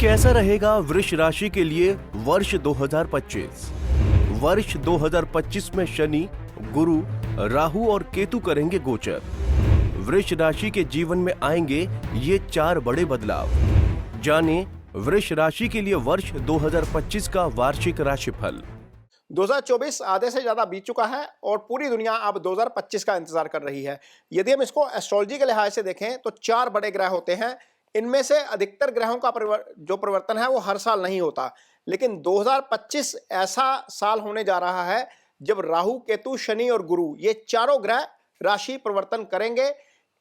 कैसा रहेगा वृष राशि के लिए वर्ष 2025? वर्ष 2025 में शनि, गुरु, राहु और केतु करेंगे गोचर। वृष राशि के जीवन में आएंगे ये 4 बड़े बदलाव। जानें वृष राशि के लिए वर्ष 2025 का वार्षिक राशिफल। 2024 आधे से ज्यादा बीत चुका है और पूरी दुनिया अब 2025 का इंतजार कर रही है। यदि हम इसको एस्ट्रोलॉजी के लिहाज से देखें तो 4 बड़े ग्रह होते हैं। इनमें से अधिकतर ग्रहों का जो परिवर्तन है वो हर साल नहीं होता, लेकिन 2025 ऐसा साल होने जा रहा है जब राहु, केतु, शनि और गुरु ये चारों ग्रह राशि परिवर्तन करेंगे।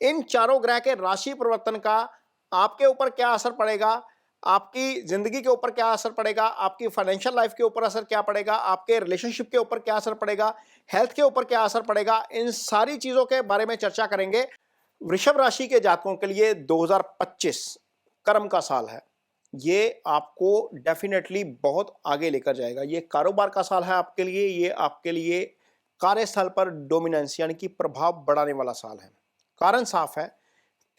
इन चारों ग्रह के राशि परिवर्तन का आपके ऊपर क्या असर पड़ेगा, आपकी जिंदगी के ऊपर क्या असर पड़ेगा, आपकी फाइनेंशियल लाइफ के ऊपर असर क्या पड़ेगा, आपके रिलेशनशिप के ऊपर क्या असर पड़ेगा, हेल्थ के ऊपर क्या असर पड़ेगा, इन सारी चीजों के बारे में चर्चा करेंगे। वृषभ राशि के जातकों के लिए 2025 कर्म का साल है। ये आपको डेफिनेटली बहुत आगे लेकर जाएगा। ये कारोबार का साल है आपके लिए। ये आपके लिए कार्यस्थल पर डोमिनेंस यानी कि प्रभाव बढ़ाने वाला साल है। कारण साफ है,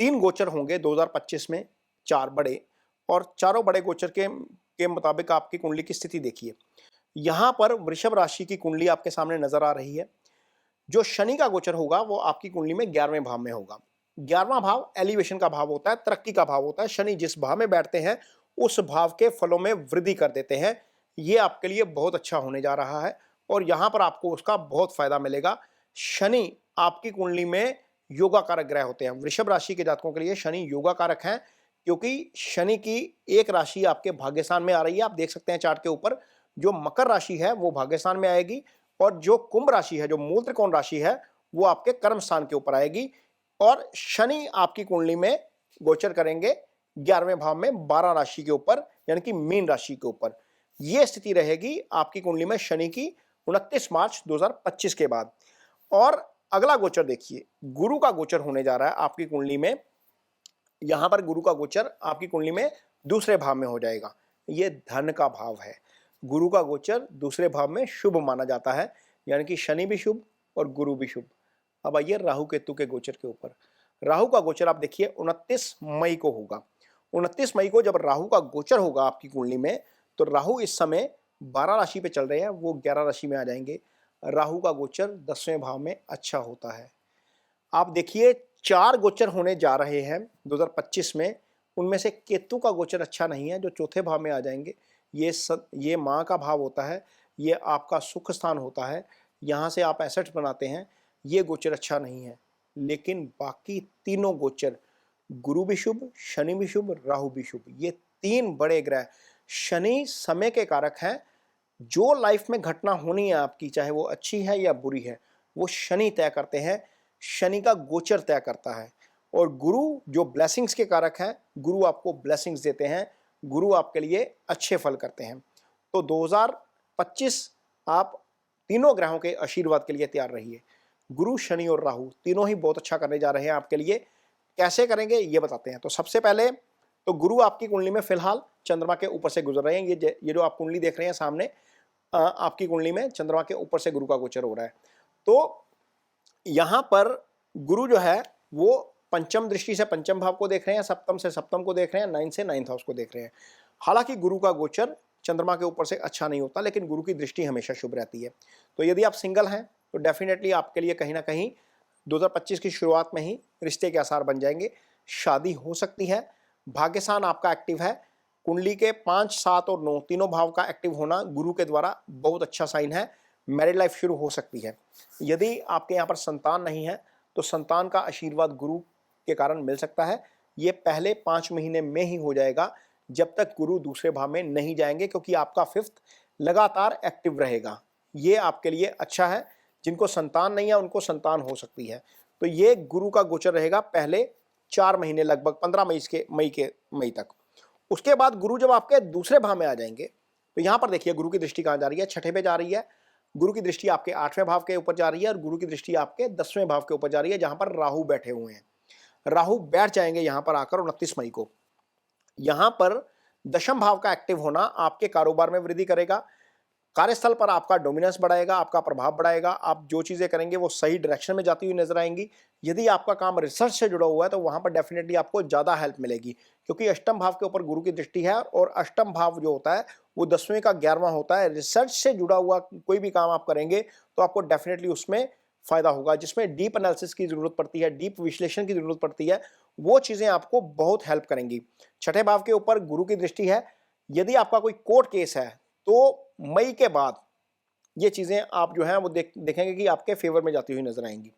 3 गोचर होंगे 2025 में, 4 बड़े, और चारों बड़े गोचर के मुताबिक आपकी कुंडली की स्थिति देखिए। यहां पर वृषभ राशि की कुंडली आपके सामने नजर आ रही है। जो शनि का गोचर होगा वो आपकी कुंडली में 11वें भाव में होगा। 11वां भाव एलिवेशन का भाव होता है, तरक्की का भाव होता है। शनि जिस भाव में बैठते हैं उस भाव के फलों में वृद्धि कर देते हैं। ये आपके लिए बहुत अच्छा होने जा रहा है और यहां पर आपको उसका बहुत फायदा मिलेगा। शनि आपकी कुंडली में योगा कारक ग्रह होते हैं। वृषभ राशि के जातकों के लिए शनि योगा कारक हैं, क्योंकि शनि की एक राशि आपके भाग्यस्थान में आ रही है। आप देख सकते हैं चार्ट के ऊपर, जो मकर राशि है वो भाग्यस्थान में आएगी और जो कुंभ राशि है, जो मूल त्रिकोण राशि है, वो आपके कर्म स्थान के ऊपर आएगी। और शनि आपकी कुंडली में गोचर करेंगे 11वें भाव में 12 राशि के ऊपर, यानी कि मीन राशि के ऊपर। यह स्थिति रहेगी आपकी कुंडली में शनि की 29 मार्च 2025 के बाद। और अगला गोचर देखिए, गुरु का गोचर होने जा रहा है आपकी कुंडली में। यहां पर गुरु का गोचर आपकी कुंडली में दूसरे भाव में हो जाएगा। यह धन का भाव है। गुरु का गोचर दूसरे भाव में शुभ माना जाता है, यानी कि शनि भी शुभ और गुरु भी शुभ। अब आइए राहु केतु के गोचर के ऊपर। राहु का गोचर आप देखिए 29 मई को होगा। 29 मई को जब राहु का गोचर होगा आपकी कुंडली में, तो राहु इस समय 12 राशि पे चल रहे हैं, वो 11 राशि में आ जाएंगे। राहु का गोचर 10वें भाव में अच्छा होता है। आप देखिए 4 गोचर होने जा रहे हैं 2025 में। उनमें से केतु का गोचर अच्छा नहीं है, जो चौथे भाव में आ जाएंगे। ये माँ का भाव होता है, ये आपका सुख स्थान होता है, यहाँ से आप एसेट्स बनाते हैं। ये गोचर अच्छा नहीं है। लेकिन बाकी तीनों गोचर, गुरु भी शुभ, शनि भी शुभ, राहु भी शुभ, ये 3 बड़े ग्रह। शनि समय के कारक हैं। जो लाइफ में घटना होनी है आपकी, चाहे वो अच्छी है या बुरी है, वो शनि तय करते हैं। शनि का गोचर तय करता है। और गुरु जो ब्लेसिंग्स के कारक हैं, गुरु आपको ब्लेसिंग्स देते हैं, गुरु आपके लिए अच्छे फल करते हैं। तो 2025 आप तीनों ग्रहों के आशीर्वाद के लिए तैयार रहिए। गुरु, शनि और राहु तीनों ही बहुत अच्छा करने जा रहे हैं आपके लिए। कैसे करेंगे ये बताते हैं। तो सबसे पहले तो गुरु आपकी कुंडली में फिलहाल चंद्रमा के ऊपर से गुजर रहे हैं। ये जो आप कुंडली देख रहे हैं सामने, आपकी कुंडली में चंद्रमा के ऊपर से गुरु का गोचर हो रहा है। तो यहां पर गुरु जो है वो पंचम दृष्टि से पंचम भाव को देख रहे हैं, सप्तम से सप्तम को देख रहे हैं, 9 से 9th हाउस को देख रहे हैं। हालांकि गुरु का गोचर चंद्रमा के ऊपर से अच्छा नहीं होता, लेकिन गुरु की दृष्टि हमेशा शुभ रहती है। तो यदि आप सिंगल हैं तो डेफिनेटली आपके लिए कहीं ना कहीं 2025 की शुरुआत में ही रिश्ते के आसार बन जाएंगे, शादी हो सकती है। भाग्यस्थान आपका एक्टिव है। कुंडली के 5, 7 और 9 तीनों भाव का एक्टिव होना गुरु के द्वारा बहुत अच्छा साइन है। मैरिड लाइफ शुरू हो सकती है। यदि आपके यहाँ पर संतान नहीं है तो संतान का आशीर्वाद गुरु के कारण मिल सकता है। ये पहले 5 महीने में ही हो जाएगा, जब तक गुरु दूसरे भाव में नहीं जाएंगे, क्योंकि आपका 5th लगातार एक्टिव रहेगा। ये आपके लिए अच्छा है। जिनको संतान नहीं है उनको संतान हो सकती है। तो ये गुरु का गोचर रहेगा पहले 4 महीने, लगभग 15 मई तक। उसके बाद गुरु जब आपके दूसरे भाव में आ जाएंगे, तो यहाँ पर देखिए गुरु की दृष्टि कहाँ जा रही है, 6ठे पे जा रही है। गुरु की दृष्टि आपके 8वें भाव के ऊपर जा रही है और गुरु की दृष्टि आपके 10वें भाव के ऊपर जा रही है, जहां पर राहु बैठे हुए हैं। राहु बैठ जाएंगे यहां पर आकर 29 मई को। यहां पर 10म भाव का एक्टिव होना आपके कारोबार में वृद्धि करेगा। कार्यस्थल पर आपका डोमिनेंस बढ़ाएगा, आपका प्रभाव बढ़ाएगा, आप जो चीज़ें करेंगे वो सही डायरेक्शन में जाती हुई नजर आएंगी। यदि आपका काम रिसर्च से जुड़ा हुआ है तो वहां पर डेफिनेटली आपको ज़्यादा हेल्प मिलेगी, क्योंकि अष्टम भाव के ऊपर गुरु की दृष्टि है और अष्टम भाव जो होता है वो 10वें का 11वां होता है। रिसर्च से जुड़ा हुआ कोई भी काम आप करेंगे तो आपको डेफिनेटली उसमें फायदा होगा, जिसमें डीप एनालिसिस की जरूरत पड़ती है, डीप विश्लेषण की जरूरत पड़ती है, वो चीज़ें आपको बहुत हेल्प करेंगी। छठे भाव के ऊपर गुरु की दृष्टि है। यदि आपका कोई कोर्ट केस है तो मई के बाद ये चीज़ें आप जो हैं वो देखेंगे कि आपके फेवर में जाती हुई नजर आएंगी।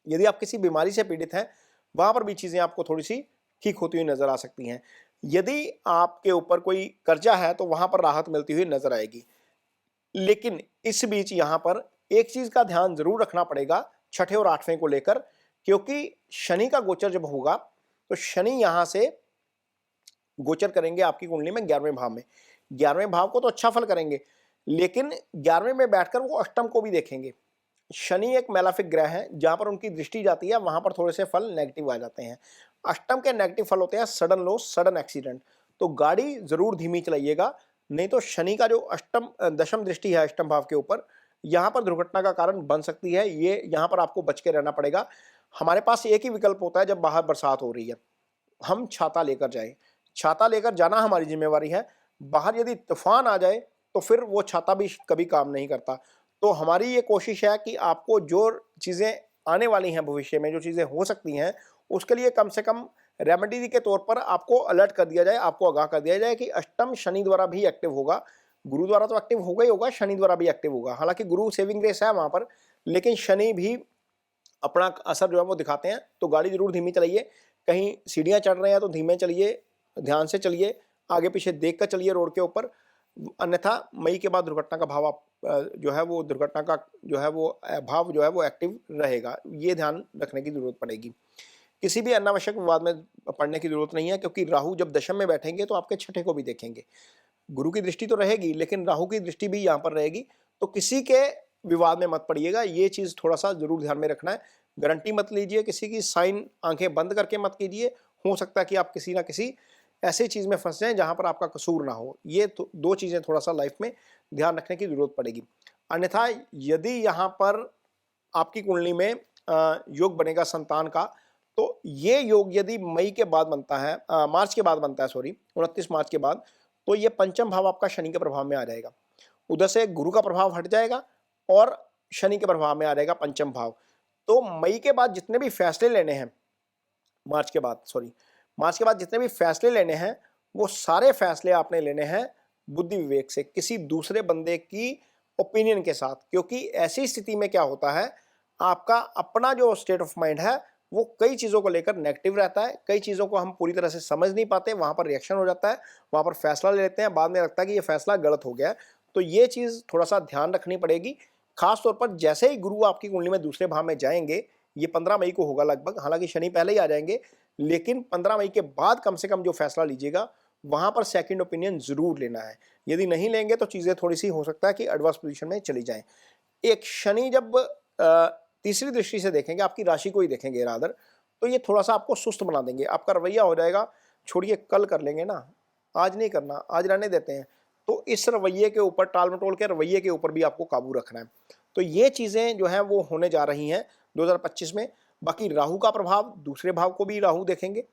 यदि आप किसी बीमारी से पीड़ित हैं वहां पर भी चीज़ें आपको थोड़ी सी ठीक होती हुई नजर आ सकती हैं। यदि आपके ऊपर कोई कर्जा है तो वहां पर राहत मिलती हुई नजर आएगी। लेकिन इस बीच यहाँ पर एक चीज का ध्यान जरूर रखना पड़ेगा छठे और आठवें को लेकर, क्योंकि शनि का गोचर जब होगा तो शनि यहां से गोचर करेंगे आपकी कुंडली में 11वें भाव में। 11वें भाव को तो अच्छा फल करेंगे, लेकिन 11वें में बैठकर वो अष्टम को भी देखेंगे। शनि एक मैलाफिक ग्रह है, जहां पर उनकी दृष्टि जाती है वहां पर थोड़े से फल नेगेटिव आ जाते हैं। अष्टम के नेगेटिव फल होते हैं सडन लॉस, सडन एक्सीडेंट। तो गाड़ी जरूर धीमी चलाइएगा, नहीं तो शनि का जो अष्टम दशम दृष्टि है अष्टम भाव के ऊपर, यहाँ पर दुर्घटना का कारण बन सकती है। ये यहाँ पर आपको बच के रहना पड़ेगा। हमारे पास एक ही विकल्प होता है जब बाहर बरसात हो रही है, हम छाता लेकर जाएं। छाता लेकर जाना हमारी जिम्मेवारी है। बाहर यदि तूफान आ जाए तो फिर वो छाता भी कभी काम नहीं करता। तो हमारी ये कोशिश है कि आपको जो चीज़ें आने वाली हैं भविष्य में, जो चीज़ें हो सकती हैं, उसके लिए कम से कम रेमेडी के तौर पर आपको अलर्ट कर दिया जाए, आपको आगाह कर दिया जाए कि अष्टम शनि द्वारा भी एक्टिव होगा। गुरु द्वारा तो एक्टिव होगा ही होगा, शनि द्वारा भी एक्टिव होगा। हालांकि गुरु सेविंग ग्रेस है वहां पर, लेकिन शनि भी अपना असर जो है वो दिखाते हैं। तो गाड़ी जरूर धीमी चलाइए, कहीं सीढ़ियाँ चढ़ रहे हैं तो धीमे चलिए, ध्यान से चलिए, आगे पीछे देख कर चलिए रोड के ऊपर। अन्यथा मई के बाद दुर्घटना का भाव आप जो है वो दुर्घटना का जो है वो भाव जो है वो एक्टिव रहेगा। ये ध्यान रखने की जरूरत पड़ेगी। किसी भी अनावश्यक विवाद में पड़ने की जरूरत नहीं है, क्योंकि राहु जब दशम में बैठेंगे तो आपके छठे को भी देखेंगे। गुरु की दृष्टि तो रहेगी, लेकिन राहु की दृष्टि भी यहाँ पर रहेगी। तो किसी के विवाद में मत पड़िएगा, ये चीज थोड़ा सा जरूर ध्यान में रखना है। गारंटी मत लीजिए किसी की, साइन आंखें बंद करके मत कीजिए। हो सकता है कि आप किसी ना किसी ऐसी चीज में फंस जाएं जहां पर आपका कसूर ना हो। ये तो दो चीजें थोड़ा सा लाइफ में ध्यान रखने की जरूरत पड़ेगी। अन्यथा यदि यहाँ पर आपकी कुंडली में योग बनेगा संतान का, तो ये योग यदि मई के बाद बनता है, मार्च के बाद बनता है, सॉरी 29 मार्च के बाद, तो ये पंचम भाव आपका शनि के प्रभाव में आ जाएगा। उधर से गुरु का प्रभाव हट जाएगा और शनि के प्रभाव में आ जाएगा पंचम भाव। तो मई के बाद जितने भी फैसले लेने हैं, मार्च के बाद जितने भी फैसले लेने हैं, वो सारे फैसले आपने लेने हैं बुद्धि विवेक से, किसी दूसरे बंदे की ओपिनियन के साथ। क्योंकि ऐसी स्थिति में क्या होता है, आपका अपना जो स्टेट ऑफ माइंड है वो कई चीज़ों को लेकर नेगेटिव रहता है, कई चीज़ों को हम पूरी तरह से समझ नहीं पाते, वहाँ पर रिएक्शन हो जाता है, वहाँ पर फैसला ले लेते हैं, बाद में लगता है कि ये फैसला गलत हो गया है। तो ये चीज़ थोड़ा सा ध्यान रखनी पड़ेगी। खास तौर पर जैसे ही गुरु आपकी कुंडली में दूसरे भाव में जाएंगे, ये 15 मई को होगा लगभग, हालांकि शनि पहले ही आ जाएंगे, लेकिन 15 मई के बाद कम से कम जो फैसला लीजिएगा वहां पर सेकंड ओपिनियन जरूर लेना है। यदि नहीं लेंगे तो चीजें थोड़ी सी हो सकता है कि एडवर्स पोजीशन में चली जाएं। एक शनि जब तीसरी दृष्टि से देखेंगे, आपकी राशि को ही देखेंगे रादर, तो ये थोड़ा सा आपको सुस्त बना देंगे। आपका रवैया हो जाएगा, छोड़िए कल कर लेंगे ना, आज नहीं करना, आज रहने देते हैं। तो इस रवैये के ऊपर, टाल मटोल के रवैये के ऊपर भी आपको काबू रखना है। तो ये चीज़ें जो हैं वो होने जा रही हैं 2025 में। बाकी राहु का प्रभाव, दूसरे भाव को भी राहु देखेंगे,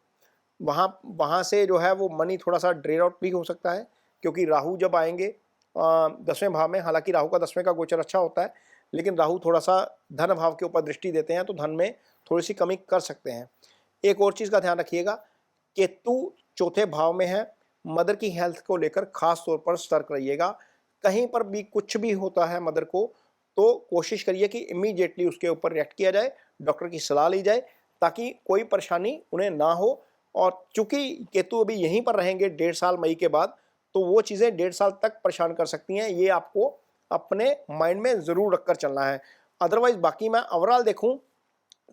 वहाँ से जो है वो मनी थोड़ा सा ड्रेन आउट भी हो सकता है, क्योंकि राहु जब आएंगे 10वें भाव में, हालांकि राहु का 10वें का गोचर अच्छा होता है, लेकिन राहु थोड़ा सा धन भाव के ऊपर दृष्टि देते हैं, तो धन में थोड़ी सी कमी कर सकते हैं। एक और चीज़ का ध्यान रखिएगा, केतु चौथे भाव में है, मदर की हेल्थ को लेकर खास तौर पर सतर्क रहिएगा। कहीं पर भी कुछ भी होता है मदर को, तो कोशिश करिए कि इमीडिएटली उसके ऊपर रिएक्ट किया जाए, डॉक्टर की सलाह ली जाए, ताकि कोई परेशानी उन्हें ना हो। और चूंकि केतु अभी यहीं पर रहेंगे 1.5 साल मई के बाद, तो वो चीज़ें 1.5 साल तक परेशान कर सकती हैं। ये आपको अपने माइंड में ज़रूर रखकर चलना है। अदरवाइज बाकी मैं ओवरऑल देखूं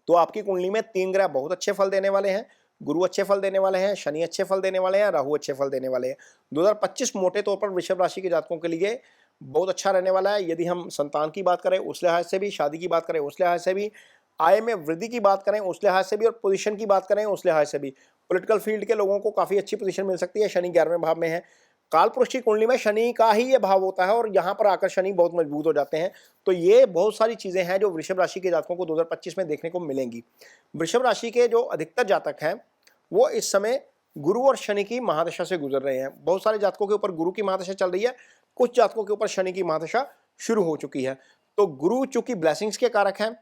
तो आपकी कुंडली में 3 ग्रह बहुत अच्छे फल देने वाले हैं। गुरु अच्छे फल देने वाले हैं, शनि अच्छे फल देने वाले हैं, राहु अच्छे फल देने वाले हैं। 2025 मोटे तौर पर वृषभ राशि के जातकों के लिए बहुत अच्छा रहने वाला है। यदि हम संतान की बात करें उस लिहाज से भी, शादी की बात करें उस लिहाज से भी, आय में वृद्धि की बात करें उस लिहाज से भी, और पोजीशन की बात करें उस लिहाज से भी, पॉलिटिकल फील्ड के लोगों को काफ़ी अच्छी पोजीशन मिल सकती है। शनि 11वें भाव में है, कालपुरुष की कुंडली में शनि का ही ये भाव होता है और यहाँ पर आकर शनि बहुत मजबूत हो जाते हैं। तो ये बहुत सारी चीजें हैं जो वृषभ राशि के जातकों को 2025 में देखने को मिलेंगी। वृषभ राशि के जो अधिकतर जातक हैं वो इस समय गुरु और शनि की महादशा से गुजर रहे हैं। बहुत सारे जातकों के ऊपर गुरु की महादशा चल रही है, कुछ जातकों के ऊपर शनि की महादशा शुरू हो चुकी है। तो गुरु चूंकि ब्लेसिंग्स के कारक हैं,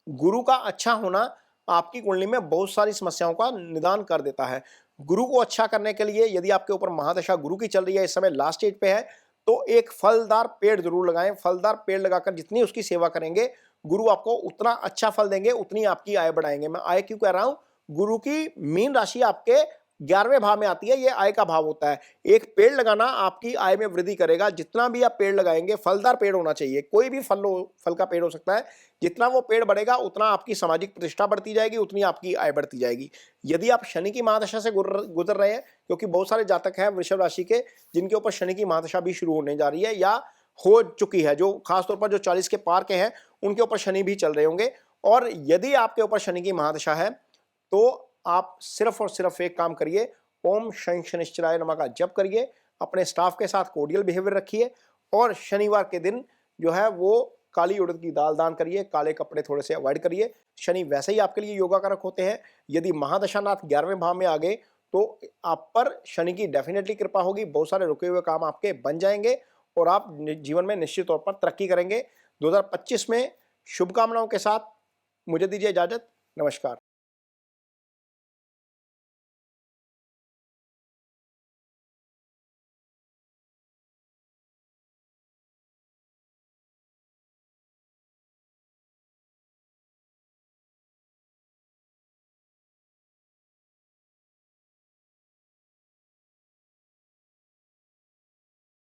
गुरु का अच्छा होना आपकी कुंडली में बहुत सारी समस्याओं का निदान कर देता है। गुरु को अच्छा करने के लिए यदि आपके ऊपर महादशा गुरु की चल रही है, इस समय लास्ट स्टेज पे है, तो एक फलदार पेड़ जरूर लगाएं। फलदार पेड़ लगाकर जितनी उसकी सेवा करेंगे गुरु आपको उतना अच्छा फल देंगे, उतनी आपकी आय बढ़ाएंगे। मैं आय क्यों कह रहा हूं, गुरु की मीन राशि आपके 11वें भाव में आती है, ये आय का भाव होता है। एक पेड़ लगाना आपकी आय में वृद्धि करेगा। जितना भी आप पेड़ लगाएंगे, फलदार पेड़ होना चाहिए, कोई भी फल का पेड़ हो सकता है। जितना वो पेड़ बढ़ेगा उतना आपकी सामाजिक प्रतिष्ठा बढ़ती जाएगी, उतनी आपकी आय बढ़ती जाएगी। यदि आप शनि की महादशा से गुजर रहे हैं, क्योंकि बहुत सारे जातक हैं वृषभ राशि के जिनके ऊपर शनि की महादशा भी शुरू होने जा रही है या हो चुकी है, जो खासतौर पर जो 40 के पार के हैं उनके ऊपर शनि भी चल रहे होंगे। और यदि आपके ऊपर शनि की महादशा है तो आप सिर्फ और सिर्फ एक काम करिए, ओम शनि शनिश्चराय नमः का जप करिए, अपने स्टाफ के साथ कोर्डियल बिहेवियर रखिए और शनिवार के दिन जो है वो काली उड़द की दाल दान करिए, काले कपड़े थोड़े से अवॉइड करिए। शनि वैसे ही आपके लिए योगा कारक होते हैं। यदि महादशानाथ 11वें भाव में आ गए तो आप पर शनि की डेफिनेटली कृपा होगी, बहुत सारे रुके हुए काम आपके बन जाएंगे और आप जीवन में निश्चित तौर पर तरक्की करेंगे। 2025 में शुभकामनाओं के साथ मुझे दीजिए इजाजत। नमस्कार।